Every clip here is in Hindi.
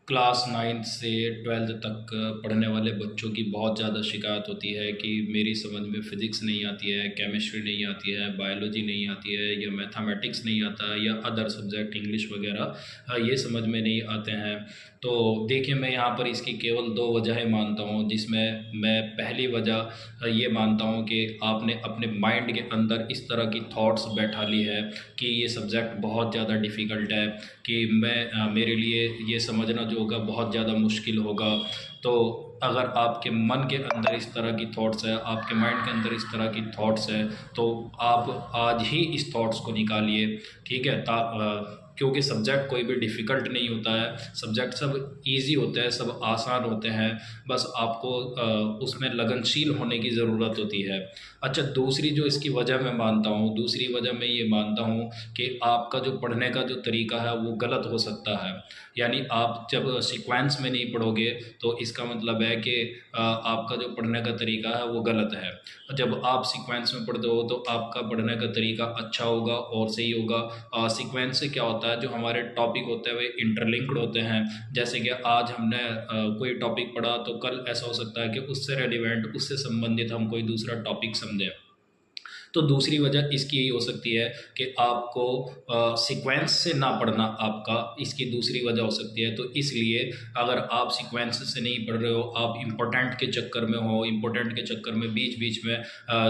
क्लास 9th से 12th तक पढ़ने वाले बच्चों की बहुत ज़्यादा शिकायत होती है कि मेरी समझ में फ़िज़िक्स नहीं आती है, केमिस्ट्री नहीं आती है, बायोलॉजी नहीं आती है या मैथमेटिक्स नहीं आता है या अदर सब्जेक्ट इंग्लिश वगैरह ये समझ में नहीं आते हैं। तो देखिए, मैं यहाँ पर इसकी केवल 2 वजहें मानता हूँ, जिसमें मैं पहली वजह ये मानता हूँ कि आपने अपने माइंड के अंदर इस तरह की थॉट्स बैठा ली है कि ये सब्जेक्ट बहुत ज़्यादा डिफ़िकल्ट है, कि मेरे लिए ये समझना जो होगा बहुत ज़्यादा मुश्किल होगा। तो अगर आपके मन के अंदर इस तरह की थॉट्स है, आपके माइंड के अंदर इस तरह की थॉट्स है, तो आप आज ही इस थॉट्स को निकालिए, ठीक है? क्योंकि सब्जेक्ट कोई भी डिफ़िकल्ट नहीं होता है, सब्जेक्ट सब ईज़ी होते हैं, सब आसान होते हैं, बस आपको उसमें लगनशील होने की ज़रूरत होती है। अच्छा, दूसरी जो इसकी वजह मैं मानता हूँ, दूसरी वजह मैं ये मानता हूँ कि आपका जो पढ़ने का जो तरीका है वो गलत हो सकता है। यानी आप जब सीक्वेंस में नहीं पढ़ोगे तो इसका मतलब है कि आपका जो पढ़ने का तरीका है वो गलत है। जब आप सीक्वेंस में पढ़ते हो तो आपका पढ़ने का तरीका अच्छा होगा और सही होगा। सीक्वेंस से क्या होता है, जो हमारे टॉपिक होते हैं वे इंटरलिंक्ड होते हैं। जैसे कि आज हमने कोई टॉपिक पढ़ा तो कल ऐसा हो सकता है कि उससे रेलिवेंट, उससे संबंधित हम कोई दूसरा टॉपिक समझें। तो दूसरी वजह इसकी यही हो सकती है कि आपको सीक्वेंस से ना पढ़ना, आपका इसकी दूसरी वजह हो सकती है। तो इसलिए अगर आप सीक्वेंस से नहीं पढ़ रहे हो, आप इम्पोर्टेंट के चक्कर में हो, इम्पोर्टेंट के चक्कर में बीच बीच में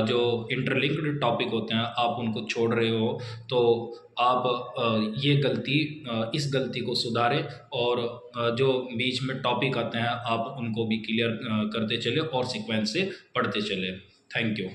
जो इंटरलिंक्ड टॉपिक होते हैं आप उनको छोड़ रहे हो, तो आप ये गलती, इस गलती को सुधारें और जो बीच में टॉपिक आते हैं आप उनको भी क्लियर करते चले और सीक्वेंस से पढ़ते चले। Thank you.